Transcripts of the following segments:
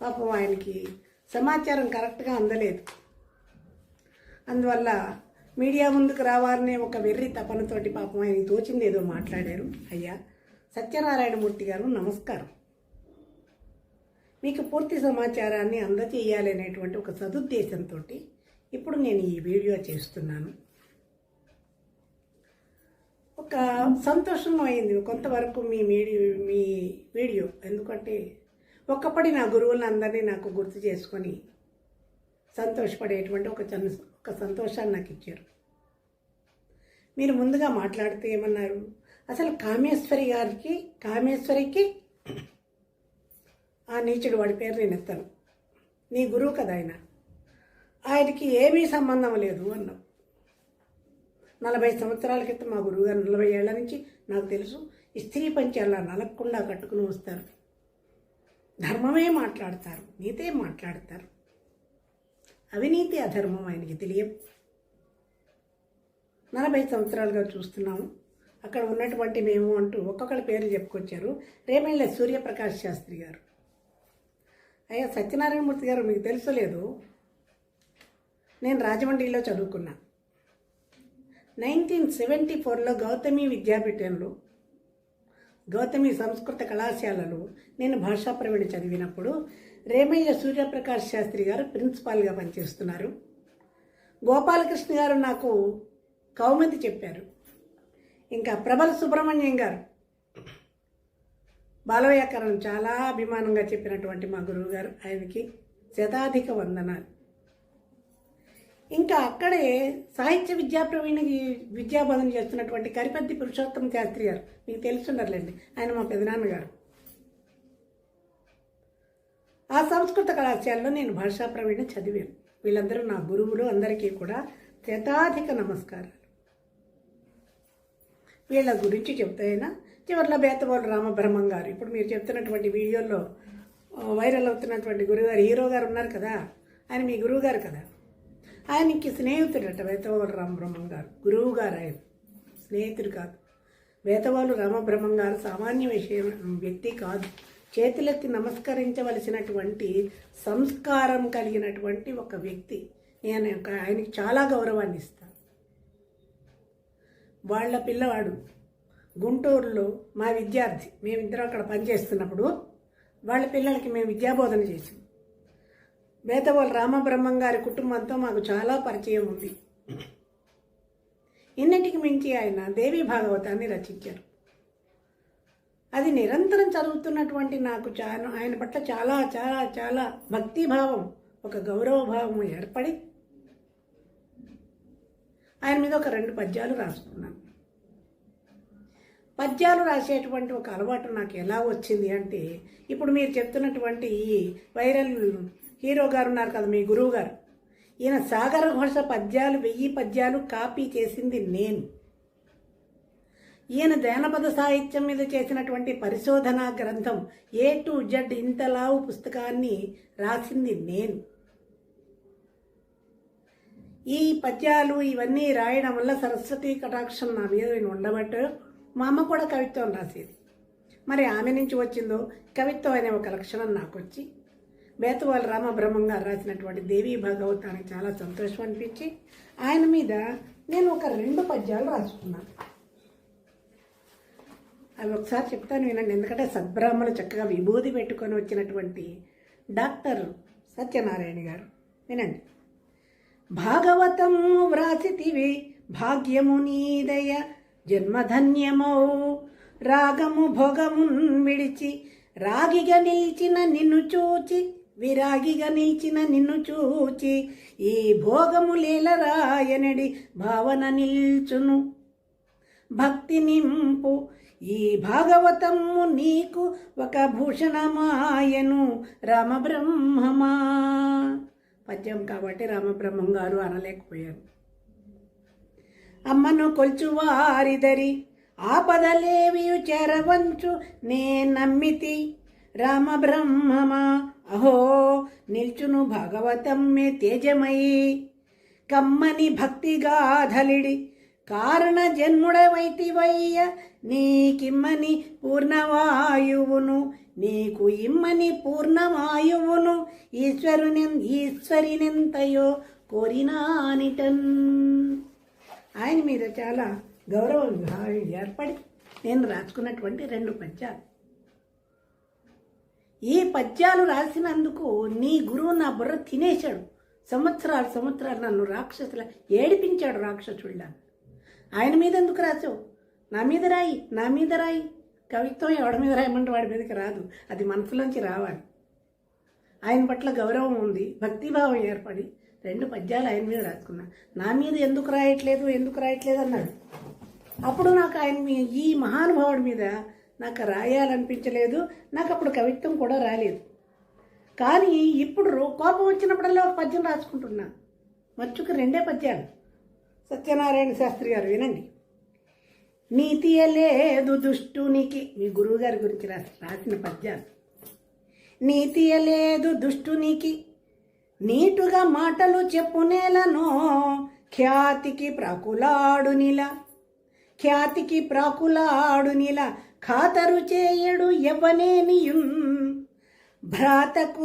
పాపం ఆయనకి సమాచారం కరెక్ట్గా అందలేదు. అందువల్ల మీడియా ముందుకు రావాలనే ఒక వెర్రి తపనతోటి పాపం ఆయన తోచింది ఏదో మాట్లాడారు. అయ్యా సత్యనారాయణమూర్తి గారు నమస్కారం. మీకు పూర్తి సమాచారాన్ని అందజేయాలనేటువంటి ఒక సదుద్దేశంతో ఇప్పుడు నేను ఈ వీడియో చేస్తున్నాను. ఒక సంతోషం అయింది కొంతవరకు మీ వీడియో. ఎందుకంటే ఒకప్పటి నా గురువులందరినీ నాకు గుర్తు చేసుకొని సంతోషపడేటువంటి ఒక సంతోషాన్ని నాకు ఇచ్చారు. మీరు ముందుగా మాట్లాడితే ఏమన్నారు, అసలు కామేశ్వరికి ఆ నీచుడు వాడి పేరు నేను ఎత్తాను, నీ గురువు కదా ఆయనకి ఏమీ సంబంధం లేదు అన్నావు. 40 సంవత్సరాల క్రితం మా గురువుగారు 40 ఏళ్ల నుంచి నాకు తెలుసు స్త్రీ పంచాల నలగకుండా కట్టుకుని వస్తారు, ధర్మమే మాట్లాడతారు, నీతే మాట్లాడతారు. అవినీతి అధర్మం ఆయనకి తెలియదు. 40 సంవత్సరాలుగా చూస్తున్నాము. అక్కడ ఉన్నటువంటి మేము అంటూ ఒక్కొక్కరి పేరు చెప్పుకొచ్చారు. రేమెళ్ళ సూర్యప్రకాష్ శాస్త్రి గారు. అయ్యా సత్యనారాయణమూర్తి గారు, మీకు తెలుసలేదు, నేను రాజమండ్రిలో చదువుకున్నా. 1974లో గౌతమి విద్యాపీఠంలో గౌతమి సంస్కృత కళాశాలలో నేను భాషా ప్రవీణ చదివినప్పుడు రేమయ్య సూర్యప్రకాష్ శాస్త్రి గారు ప్రిన్సిపాల్గా పనిచేస్తున్నారు. గోపాలకృష్ణ గారు నాకు కౌముది చెప్పారు. ఇంకా ప్రబల సుబ్రహ్మణ్యం గారు బాలవ్యాకరణం చాలా అభిమానంగా చెప్పినటువంటి మా గురువు గారు, ఆయనకి శతాధిక వందనాలు. ఇంకా అక్కడే సాహిత్య విద్యాబోధన చేస్తున్నటువంటి కరిపత్తి పురుషోత్తమ శాస్త్రి గారు, మీకు తెలుసుండర్లేండి, ఆయన మా పెదనాన్నగారు. ఆ సంస్కృత కళాశాలలో నేను భాషా ప్రవీణ చదివాను. వీళ్ళందరూ నా గురువులు, అందరికీ కూడా శతాధిక నమస్కారాలు. వీళ్ళ గురించి చెప్తాయినా చివరిలో బేతవోలు రామబ్రహ్మం గారు, ఇప్పుడు మీరు చెప్తున్నటువంటి వీడియోలో వైరల్ అవుతున్నటువంటి గురువుగారు, హీరో గారు ఉన్నారు కదా, ఆయన మీ గురువు గారు కదా. ఆయనకి స్నేహితుడట బేతవోలు రామబ్రహ్మం గారు. గురువు గారు ఆయన, స్నేహితుడు కాదు. బేతవోలు రామబ్రహ్మం గారు సామాన్య వ్యక్తి కాదు. చేతులెత్తి నమస్కరించవలసినటువంటి సంస్కారం కలిగినటువంటి ఒక వ్యక్తి. నేను ఆయనకి చాలా గౌరవాన్ని ఇస్తాను. వాళ్ళ పిల్లవాడు గుంటూరులో మా విద్యార్థి, మేమిద్దరం అక్కడ పనిచేస్తున్నప్పుడు వాళ్ళ పిల్లలకి మేము విద్యాబోధన చేసాం. బేతవోలు రామబ్రహ్మం గారి కుటుంబంతో మాకు చాలా పరిచయం ఉంది. ఇన్నిటికి మించి ఆయన దేవీ భాగవతాన్ని రచించారు. అది నిరంతరం చదువుతున్నటువంటి నాకు ఆయన పట్ల చాలా చాలా చాలా భక్తిభావం, ఒక గౌరవభావం ఏర్పడి ఆయన మీద ఒక 2 పద్యాలు రాసుకున్నాను. పద్యాలు రాసేటువంటి ఒక అలవాటు నాకు ఎలా వచ్చింది అంటే, ఇప్పుడు మీరు చెప్తున్నటువంటి ఈ వైరల్ హీరో గారు ఉన్నారు కదా, మీ గురువు గారు, ఈయన సాగర ఘోష పద్యాలు 1000 పద్యాలు కాపీ చేసింది నేను. ఈయన జానపద సాహిత్యం మీద చేసినటువంటి పరిశోధనా గ్రంథం A to Z ఇంతలావు పుస్తకాన్ని రాసింది నేను. ఈ పద్యాలు ఇవన్నీ రాయడం వల్ల సరస్వతి కటాక్షం నా మీద ఉండబట్టు మా అమ్మ కూడా కవిత్వం రాసేది. మరి ఆమె నుంచి వచ్చిందో కవిత్వం అనే ఒక లక్షణం నాకు వచ్చి బేతవోలు రామబ్రహ్మం గారు రాసినటువంటి దేవీ భాగవతానికి చాలా సంతోషం అనిపించి ఆయన మీద నేను ఒక 2 పద్యాలు రాసుకున్నాను. అవి ఒకసారి చెప్తాను వినండి. ఎందుకంటే సద్బ్రాహ్మణులు చక్కగా విభూది పెట్టుకొని వచ్చినటువంటి డాక్టర్ సత్యనారాయణ గారు, వినండి. భాగవతము వ్రాసితివి భాగ్యము నీదయ జన్మధన్యమౌ, రాగము భోగమున్ విడిచి రాగిగా నిలిచిన నిన్ను చూచి, విరాగిగా నిలిచిన నిన్ను చూచి, ఈ భోగములేలరాయనడి భావన నిల్చును. భక్తి నింపు ఈ భాగవతము నీకు ఒక భూషణమాయను రామబ్రహ్మమా. పద్యం కాబట్టి రామబ్రహ్మం గారు అనలేకపోయారు. అమ్మను కొల్చువారిదరి ఆపదలేవియు చేరవంచు నే నమ్మితి రామబ్రహ్మమా. అహో నిల్చును భాగవతమ్మే తేజమయి, కమ్మని భక్తిగాధలిడి కారణ జన్ముడవైతివయ్య, నీకిమ్మని పూర్ణవాయువును, నీకు ఇమ్మని పూర్ణవాయువును ఈశ్వరినెంతయో కోరినానిటన్. ఆయన మీద చాలా గౌరవం ఏర్పడి నేను రాసుకున్నటువంటి 2 పద్యాలు. ఈ పద్యాలు రాసినందుకు నీ గురువు నా బుర్ర తినేశాడు. సంవత్సరాలు నన్ను రాక్షసుల ఏడిపించాడు, రాక్షసుడిలా. ఆయన మీద ఎందుకు రాసావు? నా మీద రాయి. కవిత్వం ఎవడి మీద రాయమంటే వాడి మీదకి రాదు, అది మనసులోంచి రావాలి. ఆయన పట్ల గౌరవం ఉంది, భక్తిభావం ఏర్పడి 2 పద్యాలు ఆయన మీద రాసుకున్నా. నా మీద ఎందుకు రాయట్లేదు అన్నాడు. అప్పుడు నాకు ఈ మహానుభావుడి మీద నాకు రాయాలనిపించలేదు. నాకు అప్పుడు కవిత్వం కూడా రాలేదు. కానీ ఇప్పుడు కోపం వచ్చినప్పుడల్లా ఒక పద్యం రాసుకుంటున్నా. మచ్చుకు 2 పద్యాలు. సత్యనారాయణ శాస్త్రి గారు వినండి. నీతియలేదు దుష్టునికి, మీ గురువు గారి గురించి రాసిన పద్యాలు. నీతియలేదు దుష్టునికి, నీటుగా మాటలు చెప్పునేలను, ఖ్యాతికి ప్రాకులాడు నిల, ఖాతరు చేయడు ఎవ్వనేనియున్, భ్రాతకు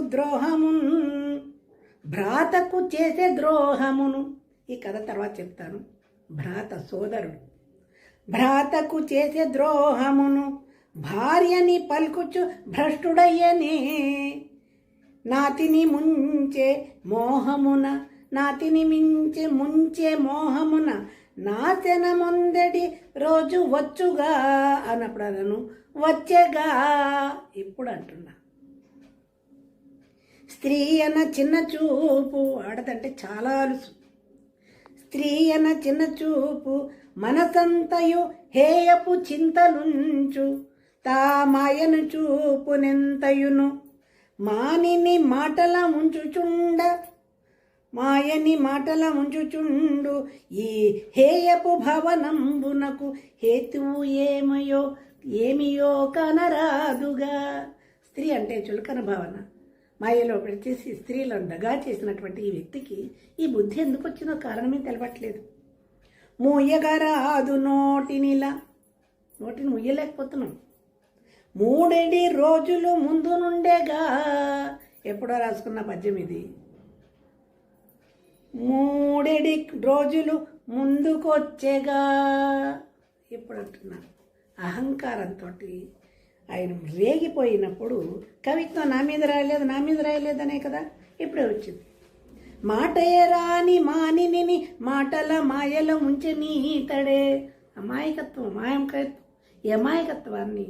చేసే ద్రోహమును. ఈ కథ తర్వాత చెప్తాను. భ్రాత సోదరుడు భ్రాతకు చేసే ద్రోహమును, భార్యని పలుకుచు భ్రష్టుడయ్యనే, నాతిని ముంచే మోహమున, నాశనముందడి రోజు వచ్చుగా అన్నప్పుడు అదను వచ్చేగా. ఇప్పుడు అంటున్నా, స్త్రీ అన్న చిన్న చూపు, ఆడదంటే చాలా అలుసు. స్త్రీ అన్న చిన్న చూపు, మనసంతయు హేయపు చింతలుంచు, తా మాయను చూపునెంతయును, మాయని మాటల ఉంచుచుండు, ఈ హేయపు భవనంబునకు హేతువు ఏమియో కనరాదుగా. స్త్రీ అంటే చులకన భావన, మాయలో పెట్టేసి స్త్రీలను దగా చేసినటువంటి ఈ వ్యక్తికి ఈ బుద్ధి ఎందుకు వచ్చిందో కారణమే తెలపట్లేదు. మూయగరాదు నోటిని ముయ్యలేకపోతున్నాం. 3 రోజులు ముందు నుండేగా, ఎప్పుడో రాసుకున్న పద్యం ఇది. 3 రోజులు ముందుకొచ్చేగా. ఇప్పుడు అంటున్నా, అహంకారంతో ఆయన రేగిపోయినప్పుడు కవిత్వం నా మీద రాయలేదనే కదా ఇప్పుడే వచ్చింది. మాటయే రాని మానిని మాటల మాయల ఉంచనీతడే. అమాయకత్వాన్ని